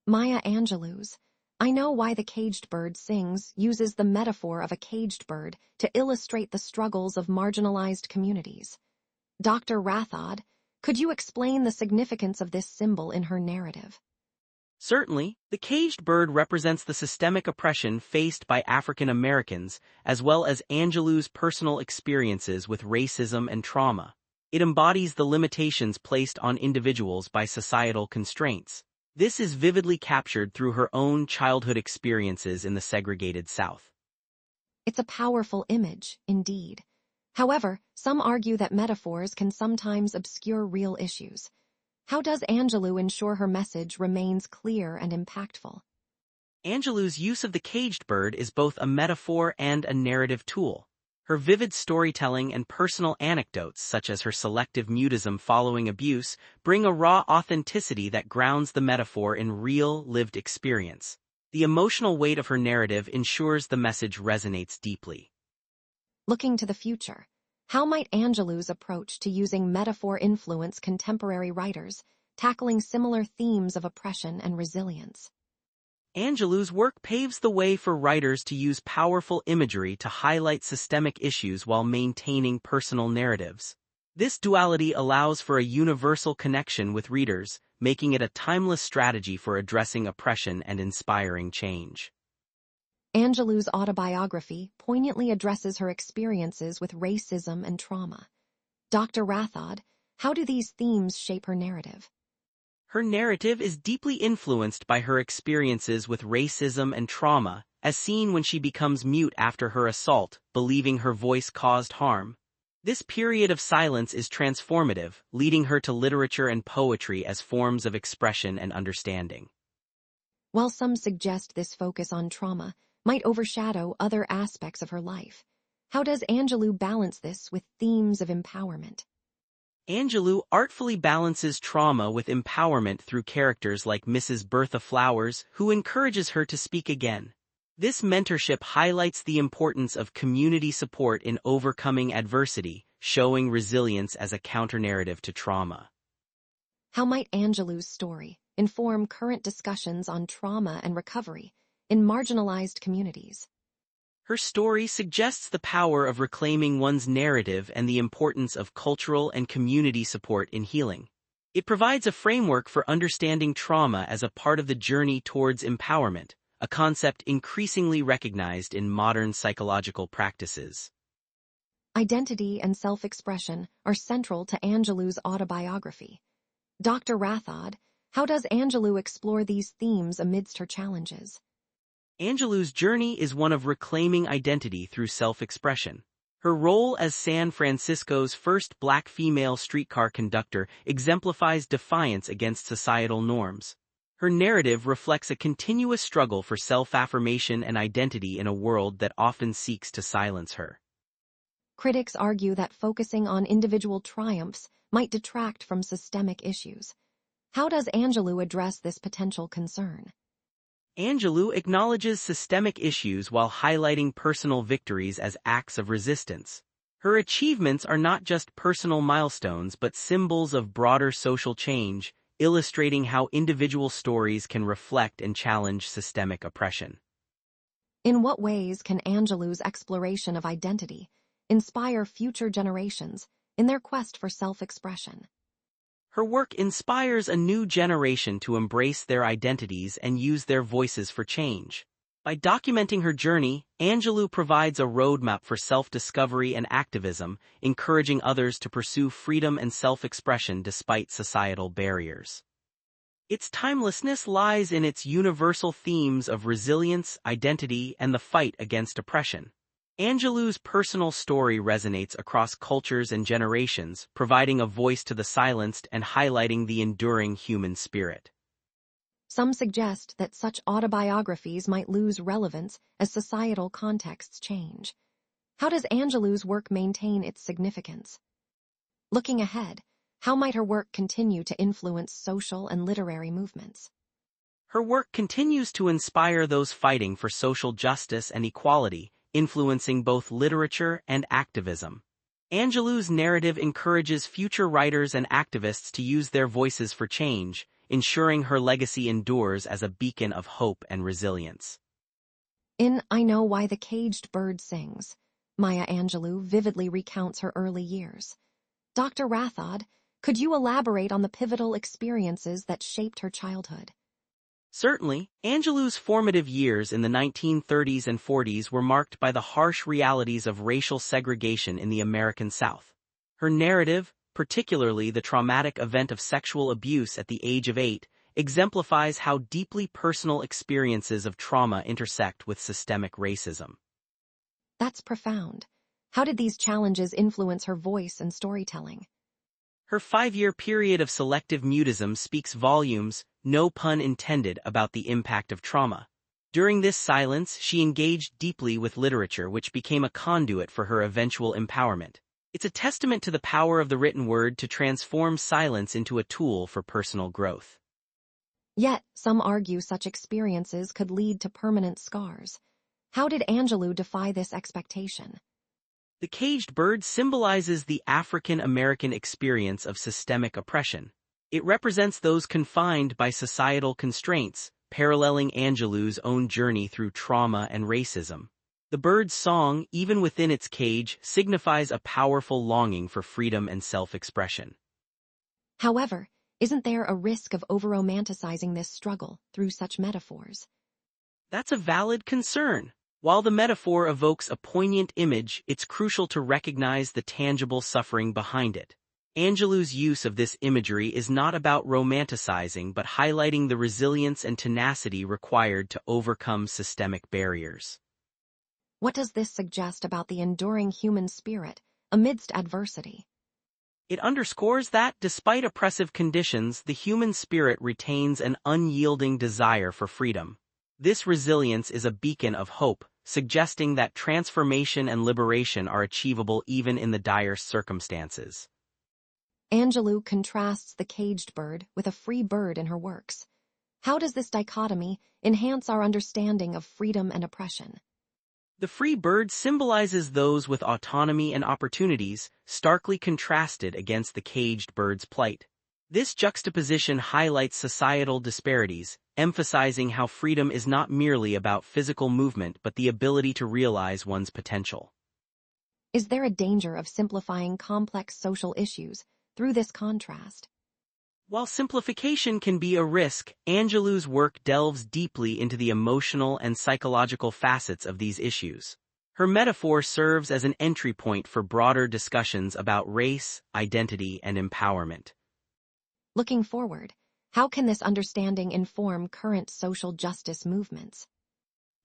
Maya Angelou's I Know Why the Caged Bird Sings uses the metaphor of a caged bird to illustrate the struggles of marginalized communities. Dr. Rathod, could you explain the significance of this symbol in her narrative? Certainly, the caged bird represents the systemic oppression faced by African Americans, as well as Angelou's personal experiences with racism and trauma. It embodies the limitations placed on individuals by societal constraints. This is vividly captured through her own childhood experiences in the segregated South. It's a powerful image, indeed. However, some argue that metaphors can sometimes obscure real issues. How does Angelou ensure her message remains clear and impactful? Angelou's use of the caged bird is both a metaphor and a narrative tool. Her vivid storytelling and personal anecdotes, such as her selective mutism following abuse, bring a raw authenticity that grounds the metaphor in real, lived experience. The emotional weight of her narrative ensures the message resonates deeply. Looking to the future, how might Angelou's approach to using metaphor influence contemporary writers, tackling similar themes of oppression and resilience? Angelou's work paves the way for writers to use powerful imagery to highlight systemic issues while maintaining personal narratives. This duality allows for a universal connection with readers, making it a timeless strategy for addressing oppression and inspiring change. Angelou's autobiography poignantly addresses her experiences with racism and trauma. Dr. Rathod, how do these themes shape her narrative? Her narrative is deeply influenced by her experiences with racism and trauma, as seen when she becomes mute after her assault, believing her voice caused harm. This period of silence is transformative, leading her to literature and poetry as forms of expression and understanding. While some suggest this focus on trauma might overshadow other aspects of her life, how does Angelou balance this with themes of empowerment? Angelou artfully balances trauma with empowerment through characters like Mrs. Bertha Flowers, who encourages her to speak again. This mentorship highlights the importance of community support in overcoming adversity, showing resilience as a counter-narrative to trauma. How might Angelou's story inform current discussions on trauma and recovery in marginalized communities? Her story suggests the power of reclaiming one's narrative and the importance of cultural and community support in healing. It provides a framework for understanding trauma as a part of the journey towards empowerment, a concept increasingly recognized in modern psychological practices. Identity and self-expression are central to Angelou's autobiography. Dr. Rathod, how does Angelou explore these themes amidst her challenges? Angelou's journey is one of reclaiming identity through self-expression. Her role as San Francisco's first black female streetcar conductor exemplifies defiance against societal norms. Her narrative reflects a continuous struggle for self-affirmation and identity in a world that often seeks to silence her. Critics argue that focusing on individual triumphs might detract from systemic issues. How does Angelou address this potential concern? Angelou acknowledges systemic issues while highlighting personal victories as acts of resistance. Her achievements are not just personal milestones but symbols of broader social change, illustrating how individual stories can reflect and challenge systemic oppression. In what ways can Angelou's exploration of identity inspire future generations in their quest for self-expression? Her work inspires a new generation to embrace their identities and use their voices for change. By documenting her journey, Angelou provides a roadmap for self-discovery and activism, encouraging others to pursue freedom and self-expression despite societal barriers. Its timelessness lies in its universal themes of resilience, identity, and the fight against oppression. Angelou's personal story resonates across cultures and generations, providing a voice to the silenced and highlighting the enduring human spirit. Some suggest that such autobiographies might lose relevance as societal contexts change. How does Angelou's work maintain its significance? Looking ahead, how might her work continue to influence social and literary movements? Her work continues to inspire those fighting for social justice and equality, influencing both literature and activism. Angelou's narrative encourages future writers and activists to use their voices for change, ensuring her legacy endures as a beacon of hope and resilience. In I Know Why the Caged Bird Sings, Maya Angelou vividly recounts her early years. Dr. Rathod, could you elaborate on the pivotal experiences that shaped her childhood? Certainly, Angelou's formative years in the 1930s and 40s were marked by the harsh realities of racial segregation in the American South. Her narrative, particularly the traumatic event of sexual abuse at the age of 8, exemplifies how deeply personal experiences of trauma intersect with systemic racism. That's profound. How did these challenges influence her voice and storytelling? Her 5-year period of selective mutism speaks volumes, no pun intended, about the impact of trauma. During this silence, she engaged deeply with literature, which became a conduit for her eventual empowerment. It's a testament to the power of the written word to transform silence into a tool for personal growth. Yet, some argue such experiences could lead to permanent scars. How did Angelou defy this expectation? The caged bird symbolizes the African American experience of systemic oppression. It represents those confined by societal constraints, paralleling Angelou's own journey through trauma and racism. The bird's song, even within its cage, signifies a powerful longing for freedom and self-expression. However, isn't there a risk of over-romanticizing this struggle through such metaphors? That's a valid concern. While the metaphor evokes a poignant image, it's crucial to recognize the tangible suffering behind it. Angelou's use of this imagery is not about romanticizing but highlighting the resilience and tenacity required to overcome systemic barriers. What does this suggest about the enduring human spirit amidst adversity? It underscores that, despite oppressive conditions, the human spirit retains an unyielding desire for freedom. This resilience is a beacon of hope, suggesting that transformation and liberation are achievable even in the direst circumstances. Angelou contrasts the caged bird with a free bird in her works. How does this dichotomy enhance our understanding of freedom and oppression? The free bird symbolizes those with autonomy and opportunities, starkly contrasted against the caged bird's plight. This juxtaposition highlights societal disparities, emphasizing how freedom is not merely about physical movement but the ability to realize one's potential. Is there a danger of simplifying complex social issues through this contrast? While simplification can be a risk, Angelou's work delves deeply into the emotional and psychological facets of these issues. Her metaphor serves as an entry point for broader discussions about race, identity, and empowerment. Looking forward, how can this understanding inform current social justice movements?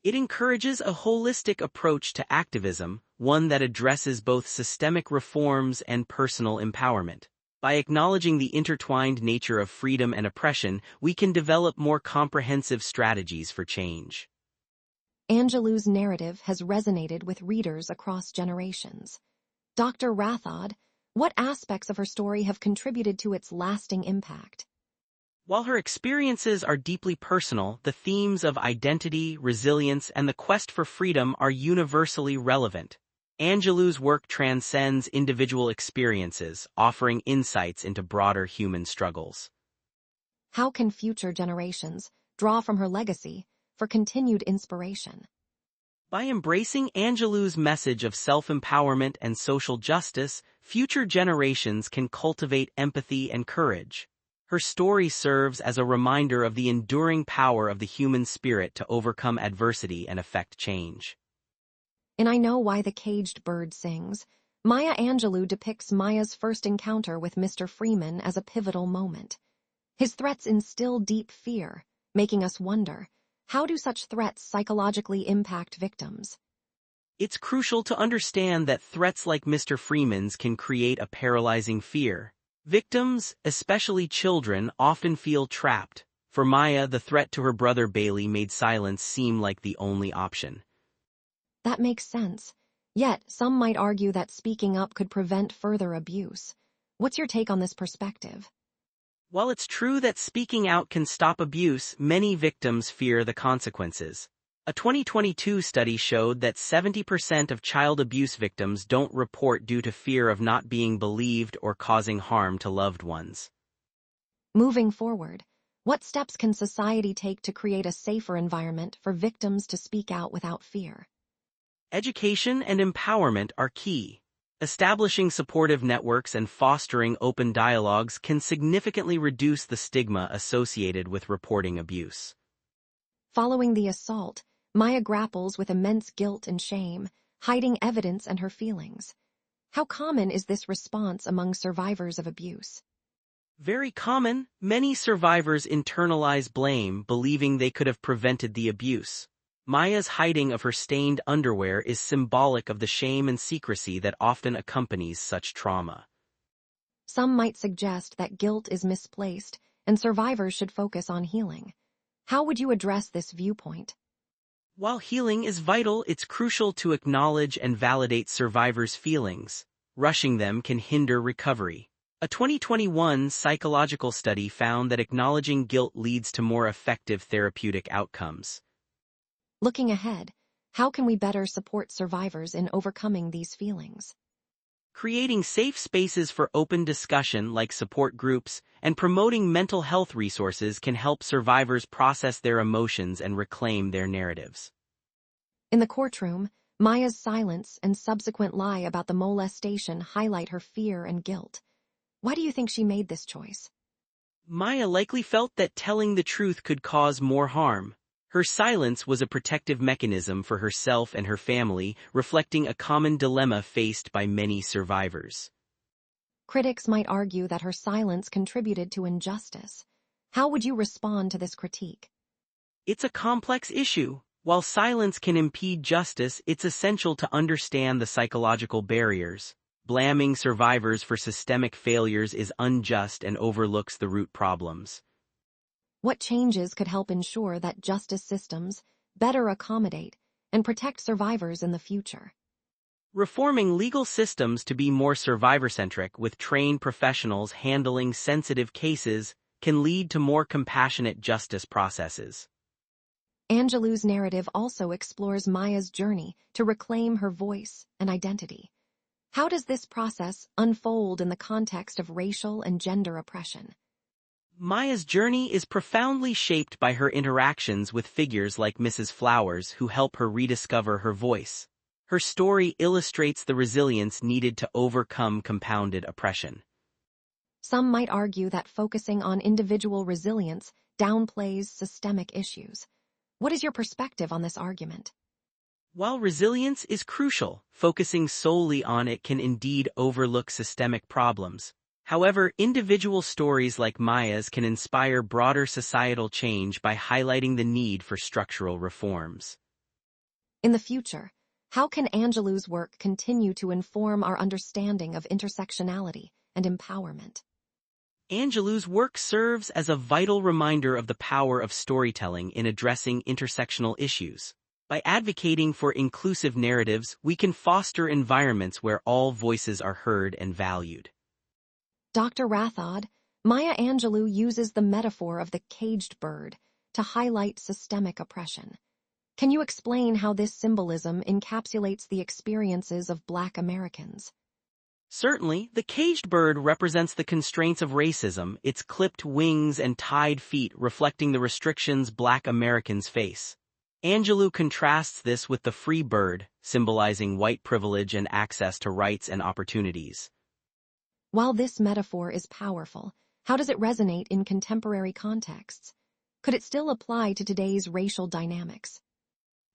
It encourages a holistic approach to activism, one that addresses both systemic reforms and personal empowerment. By acknowledging the intertwined nature of freedom and oppression, we can develop more comprehensive strategies for change. Angelou's narrative has resonated with readers across generations. Dr. Rathod, what aspects of her story have contributed to its lasting impact? While her experiences are deeply personal, the themes of identity, resilience, and the quest for freedom are universally relevant. Angelou's work transcends individual experiences, offering insights into broader human struggles. How can future generations draw from her legacy for continued inspiration? By embracing Angelou's message of self-empowerment and social justice, future generations can cultivate empathy and courage. Her story serves as a reminder of the enduring power of the human spirit to overcome adversity and effect change. In I Know Why the Caged Bird Sings, Maya Angelou depicts Maya's first encounter with Mr. Freeman as a pivotal moment. His threats instill deep fear, making us wonder, how do such threats psychologically impact victims? It's crucial to understand that threats like Mr. Freeman's can create a paralyzing fear. Victims, especially children, often feel trapped. For Maya, the threat to her brother Bailey made silence seem like the only option. That makes sense. Yet, some might argue that speaking up could prevent further abuse. What's your take on this perspective? While it's true that speaking out can stop abuse, many victims fear the consequences. A 2022 study showed that 70% of child abuse victims don't report due to fear of not being believed or causing harm to loved ones. Moving forward, What steps can society take to create a safer environment for victims to speak out without fear? Education and empowerment are key. Establishing supportive networks and fostering open dialogues can significantly reduce the stigma associated with reporting abuse. Following the assault, Maya grapples with immense guilt and shame, hiding evidence and her feelings. How common is this response among survivors of abuse? Very common, many survivors internalize blame, believing they could have prevented the abuse. Maya's hiding of her stained underwear is symbolic of the shame and secrecy that often accompanies such trauma. Some might suggest that guilt is misplaced and survivors should focus on healing. How would you address this viewpoint? While healing is vital, it's crucial to acknowledge and validate survivors' feelings. Rushing them can hinder recovery. A 2021 psychological study found that acknowledging guilt leads to more effective therapeutic outcomes. Looking ahead, how can we better support survivors in overcoming these feelings? Creating safe spaces for open discussion like support groups and promoting mental health resources can help survivors process their emotions and reclaim their narratives. In the courtroom, Maya's silence and subsequent lie about the molestation highlight her fear and guilt. Why do you think she made this choice? Maya likely felt that telling the truth could cause more harm. Her silence was a protective mechanism for herself and her family, reflecting a common dilemma faced by many survivors. Critics might argue that her silence contributed to injustice. How would you respond to this critique? It's a complex issue. While silence can impede justice, it's essential to understand the psychological barriers. Blaming survivors for systemic failures is unjust and overlooks the root problems. What changes could help ensure that justice systems better accommodate and protect survivors in the future? Reforming legal systems to be more survivor-centric with trained professionals handling sensitive cases can lead to more compassionate justice processes. Angelou's narrative also explores Maya's journey to reclaim her voice and identity. How does this process unfold in the context of racial and gender oppression? Maya's journey is profoundly shaped by her interactions with figures like Mrs. Flowers who help her rediscover her voice. Her story illustrates the resilience needed to overcome compounded oppression. Some might argue that focusing on individual resilience downplays systemic issues. What is your perspective on this argument? While resilience is crucial, focusing solely on it can indeed overlook systemic problems. However, individual stories like Maya's can inspire broader societal change by highlighting the need for structural reforms. In the future, how can Angelou's work continue to inform our understanding of intersectionality and empowerment? Angelou's work serves as a vital reminder of the power of storytelling in addressing intersectional issues. By advocating for inclusive narratives, we can foster environments where all voices are heard and valued. Dr. Rathod, Maya Angelou uses the metaphor of the caged bird to highlight systemic oppression. Can you explain how this symbolism encapsulates the experiences of Black Americans? Certainly, the caged bird represents the constraints of racism, its clipped wings and tied feet reflecting the restrictions Black Americans face. Angelou contrasts this with the free bird, symbolizing white privilege and access to rights and opportunities. While this metaphor is powerful, how does it resonate in contemporary contexts? Could it still apply to today's racial dynamics?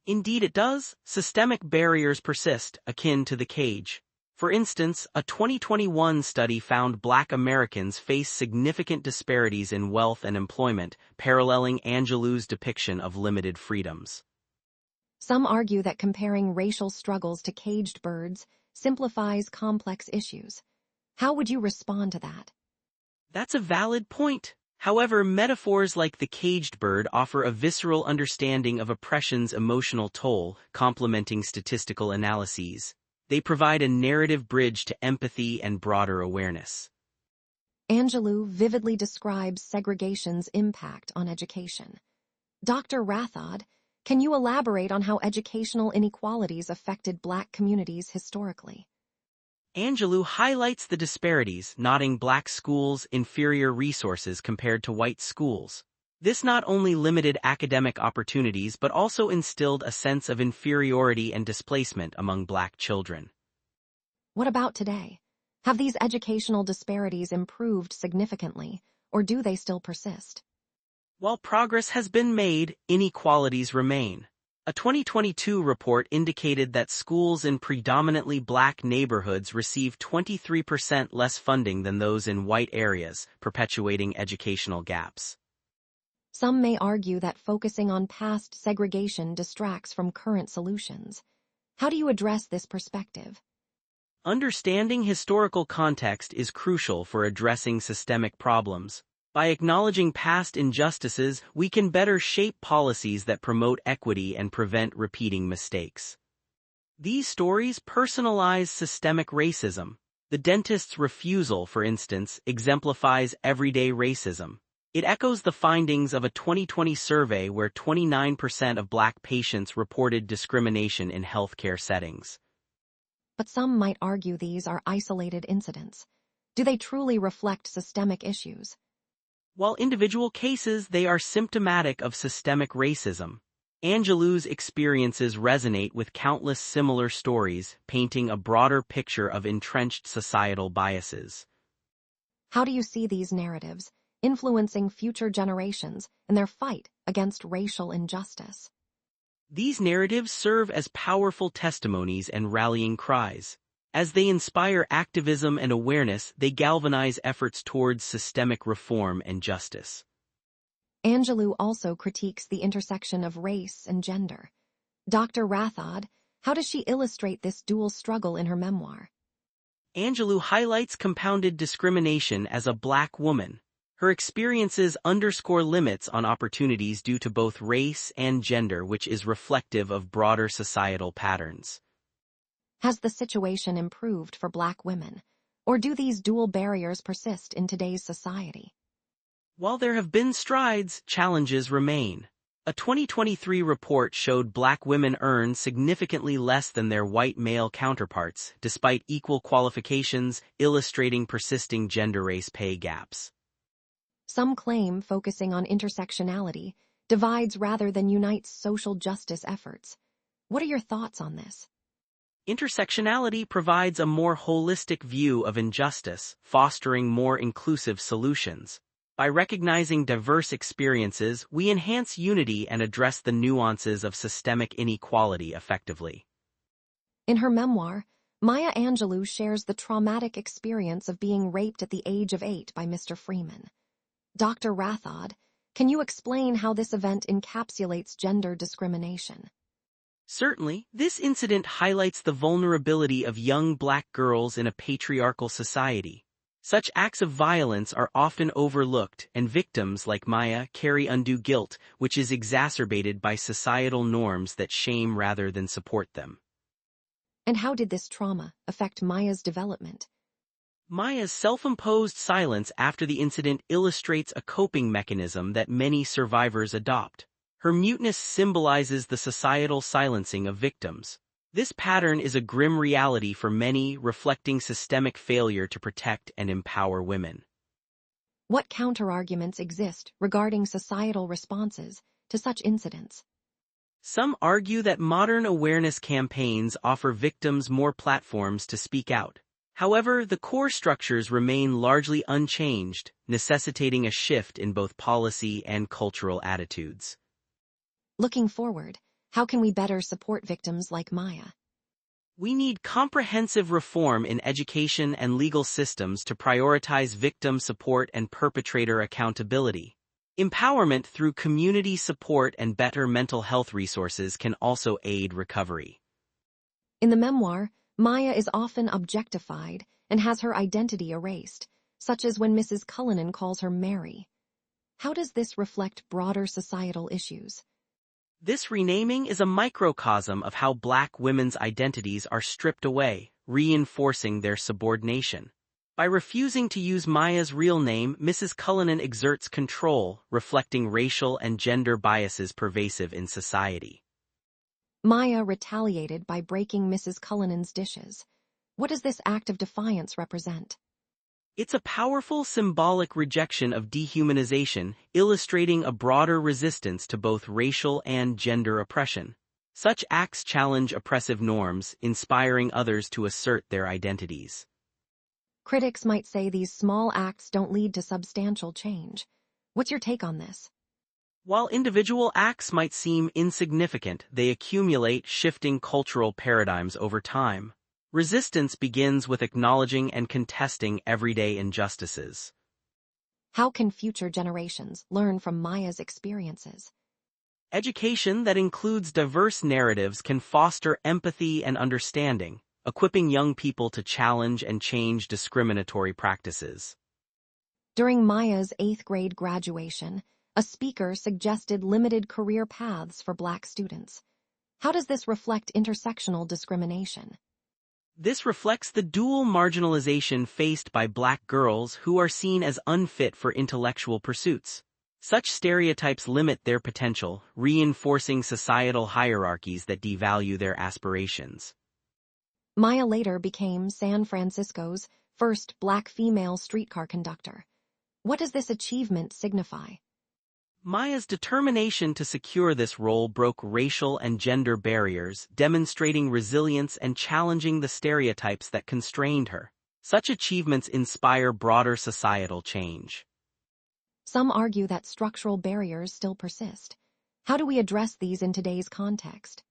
Indeed it does. Systemic barriers persist, akin to the cage. For instance, a 2021 study found Black Americans face significant disparities in wealth and employment, paralleling Angelou's depiction of limited freedoms. Some argue that comparing racial struggles to caged birds simplifies complex issues. How would you respond to that? That's a valid point. However, metaphors like the caged bird offer a visceral understanding of oppression's emotional toll, complementing statistical analyses. They provide a narrative bridge to empathy and broader awareness. Angelou vividly describes segregation's impact on education. Dr. Rathod, can you elaborate on how educational inequalities affected Black communities historically? Angelou highlights the disparities, noting Black schools' inferior resources compared to white schools. This not only limited academic opportunities but also instilled a sense of inferiority and displacement among Black children. What about today? Have these educational disparities improved significantly, or do they still persist? While progress has been made, inequalities remain. A 2022 report indicated that schools in predominantly Black neighborhoods receive 23% less funding than those in white areas, perpetuating educational gaps. Some may argue that focusing on past segregation distracts from current solutions. How do you address this perspective? Understanding historical context is crucial for addressing systemic problems. By acknowledging past injustices, we can better shape policies that promote equity and prevent repeating mistakes. These stories personalize systemic racism. The dentist's refusal, for instance, exemplifies everyday racism. It echoes the findings of a 2020 survey where 29% of Black patients reported discrimination in healthcare settings. But some might argue these are isolated incidents. Do they truly reflect systemic issues? While individual cases, they are symptomatic of systemic racism. Angelou's experiences resonate with countless similar stories, painting a broader picture of entrenched societal biases. How do you see these narratives influencing future generations in their fight against racial injustice? These narratives serve as powerful testimonies and rallying cries. As they inspire activism and awareness, they galvanize efforts towards systemic reform and justice. Angelou also critiques the intersection of race and gender. Dr. Rathod, how does she illustrate this dual struggle in her memoir? Angelou highlights compounded discrimination as a Black woman. Her experiences underscore limits on opportunities due to both race and gender, which is reflective of broader societal patterns. Has the situation improved for Black women, or do these dual barriers persist in today's society? While there have been strides, challenges remain. A 2023 report showed Black women earn significantly less than their white male counterparts, despite equal qualifications, illustrating persisting gender-race pay gaps. Some claim focusing on intersectionality divides rather than unites social justice efforts. What are your thoughts on this? Intersectionality provides a more holistic view of injustice, fostering more inclusive solutions. By recognizing diverse experiences, we enhance unity and address the nuances of systemic inequality effectively. In her memoir, Maya Angelou shares the traumatic experience of being raped at the age of 8 by Mr. Freeman. Dr. Rathod, can you explain how this event encapsulates gender discrimination? Certainly, this incident highlights the vulnerability of young Black girls in a patriarchal society. Such acts of violence are often overlooked, and victims like Maya carry undue guilt, which is exacerbated by societal norms that shame rather than support them. And how did this trauma affect Maya's development? Maya's self-imposed silence after the incident illustrates a coping mechanism that many survivors adopt. Her muteness symbolizes the societal silencing of victims. This pattern is a grim reality for many, reflecting systemic failure to protect and empower women. What counterarguments exist regarding societal responses to such incidents? Some argue that modern awareness campaigns offer victims more platforms to speak out. However, the core structures remain largely unchanged, necessitating a shift in both policy and cultural attitudes. Looking forward, how can we better support victims like Maya? We need comprehensive reform in education and legal systems to prioritize victim support and perpetrator accountability. Empowerment through community support and better mental health resources can also aid recovery. In the memoir, Maya is often objectified and has her identity erased, such as when Mrs. Cullinan calls her Mary. How does this reflect broader societal issues? This renaming is a microcosm of how Black women's identities are stripped away, reinforcing their subordination. By refusing to use Maya's real name, Mrs. Cullinan exerts control, reflecting racial and gender biases pervasive in society. Maya retaliated by breaking Mrs. Cullinan's dishes. What does this act of defiance represent? It's a powerful symbolic rejection of dehumanization, illustrating a broader resistance to both racial and gender oppression. Such acts challenge oppressive norms, inspiring others to assert their identities. Critics might say these small acts don't lead to substantial change. What's your take on this? While individual acts might seem insignificant, they accumulate, shifting cultural paradigms over time. Resistance begins with acknowledging and contesting everyday injustices. How can future generations learn from Maya's experiences? Education that includes diverse narratives can foster empathy and understanding, equipping young people to challenge and change discriminatory practices. During Maya's 8th grade graduation, a speaker suggested limited career paths for Black students. How does this reflect intersectional discrimination? This reflects the dual marginalization faced by Black girls who are seen as unfit for intellectual pursuits. Such stereotypes limit their potential, reinforcing societal hierarchies that devalue their aspirations. Maya later became San Francisco's first Black female streetcar conductor. What does this achievement signify? Maya's determination to secure this role broke racial and gender barriers, demonstrating resilience and challenging the stereotypes that constrained her. Such achievements inspire broader societal change. Some argue that structural barriers still persist. How do we address these in today's context?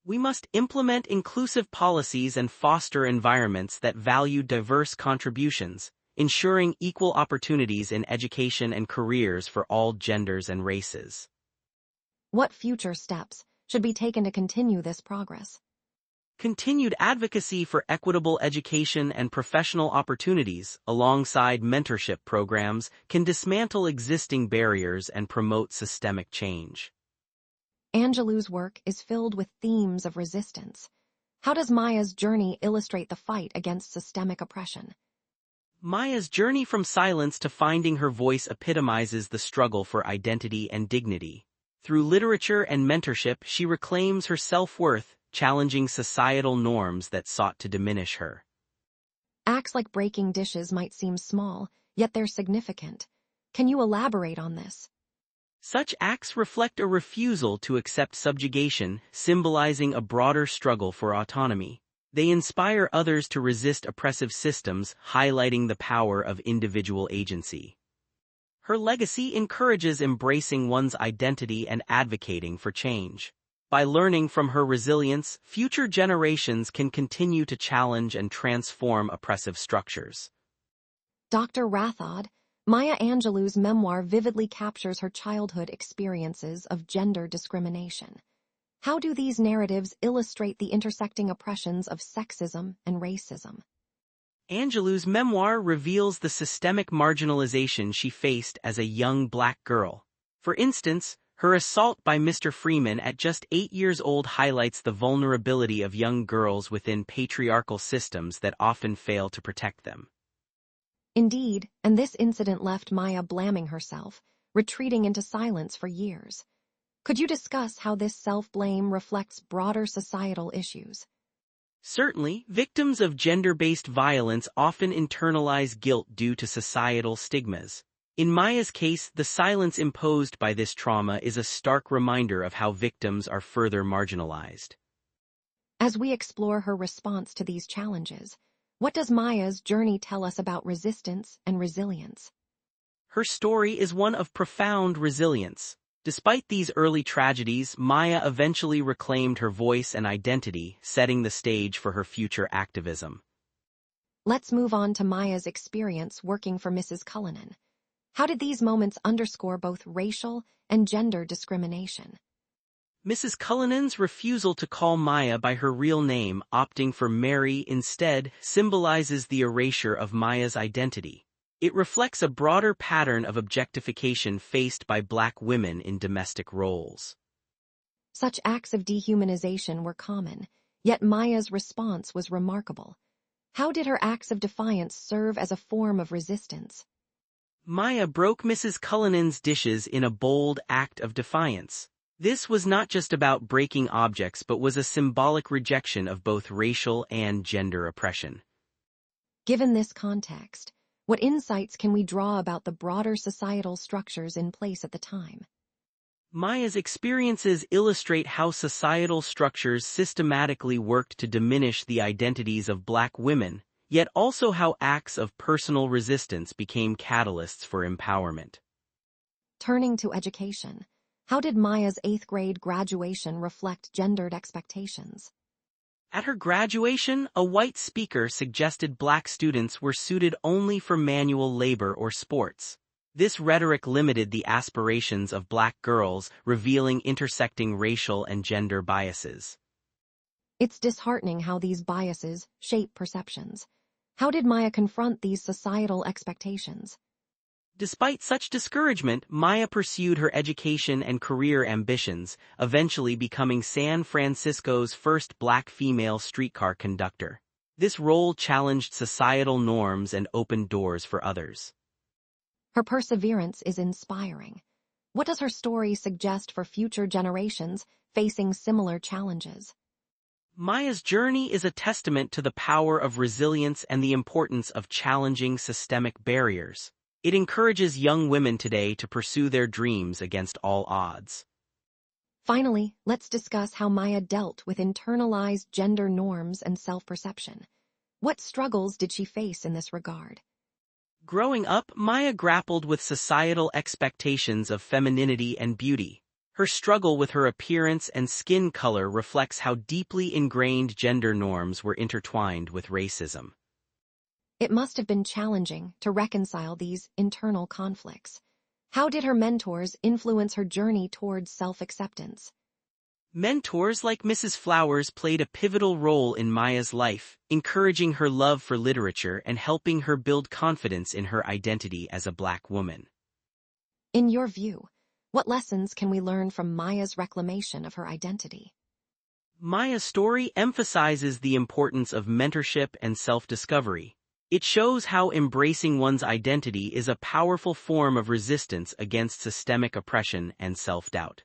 We must implement inclusive policies and foster environments that value diverse contributions, ensuring equal opportunities in education and careers for all genders and races. What future steps should be taken to continue this progress? Continued advocacy for equitable education and professional opportunities, alongside mentorship programs, can dismantle existing barriers and promote systemic change. Angelou's work is filled with themes of resistance. How does Maya's journey illustrate the fight against systemic oppression? Maya's journey from silence to finding her voice epitomizes the struggle for identity and dignity. Through literature and mentorship, she reclaims her self-worth, challenging societal norms that sought to diminish her. Acts like breaking dishes might seem small, yet they're significant. Can you elaborate on this? Such acts reflect a refusal to accept subjugation, symbolizing a broader struggle for autonomy. They inspire others to resist oppressive systems, highlighting the power of individual agency. Her legacy encourages embracing one's identity and advocating for change. By learning from her resilience, future generations can continue to challenge and transform oppressive structures. Dr. Rathod, Maya Angelou's memoir vividly captures her childhood experiences of gender discrimination. How do these narratives illustrate the intersecting oppressions of sexism and racism? Angelou's memoir reveals the systemic marginalization she faced as a young Black girl. For instance, her assault by Mr. Freeman at just 8 years old highlights the vulnerability of young girls within patriarchal systems that often fail to protect them. Indeed, and this incident left Maya blaming herself, retreating into silence for years. Could you discuss how this self-blame reflects broader societal issues? Certainly, victims of gender-based violence often internalize guilt due to societal stigmas. In Maya's case, the silence imposed by this trauma is a stark reminder of how victims are further marginalized. As we explore her response to these challenges, what does Maya's journey tell us about resistance and resilience? Her story is one of profound resilience. Despite these early tragedies, Maya eventually reclaimed her voice and identity, setting the stage for her future activism. Let's move on to Maya's experience working for Mrs. Cullinan. How did these moments underscore both racial and gender discrimination? Mrs. Cullinan's refusal to call Maya by her real name, opting for Mary instead, symbolizes the erasure of Maya's identity. It reflects a broader pattern of objectification faced by Black women in domestic roles. Such acts of dehumanization were common, yet Maya's response was remarkable. How did her acts of defiance serve as a form of resistance? Maya broke Mrs. Cullinan's dishes in a bold act of defiance. This was not just about breaking objects but was a symbolic rejection of both racial and gender oppression. Given this context, What insights can we draw about the broader societal structures in place at the time? Maya's experiences illustrate how societal structures systematically worked to diminish the identities of Black women, yet also how acts of personal resistance became catalysts for empowerment. Turning to education, how did Maya's 8th grade graduation reflect gendered expectations? At her graduation, a white speaker suggested Black students were suited only for manual labor or sports. This rhetoric limited the aspirations of Black girls, revealing intersecting racial and gender biases. It's disheartening how these biases shape perceptions. How did Maya confront these societal expectations? Despite such discouragement, Maya pursued her education and career ambitions, eventually becoming San Francisco's first Black female streetcar conductor. This role challenged societal norms and opened doors for others. Her perseverance is inspiring. What does her story suggest for future generations facing similar challenges? Maya's journey is a testament to the power of resilience and the importance of challenging systemic barriers. It encourages young women today to pursue their dreams against all odds. Finally, let's discuss how Maya dealt with internalized gender norms and self-perception. What struggles did she face in this regard? Growing up, Maya grappled with societal expectations of femininity and beauty. Her struggle with her appearance and skin color reflects how deeply ingrained gender norms were intertwined with racism. It must have been challenging to reconcile these internal conflicts. How did her mentors influence her journey towards self-acceptance? Mentors like Mrs. Flowers played a pivotal role in Maya's life, encouraging her love for literature and helping her build confidence in her identity as a Black woman. In your view, what lessons can we learn from Maya's reclamation of her identity? Maya's story emphasizes the importance of mentorship and self-discovery. It shows how embracing one's identity is a powerful form of resistance against systemic oppression and self-doubt.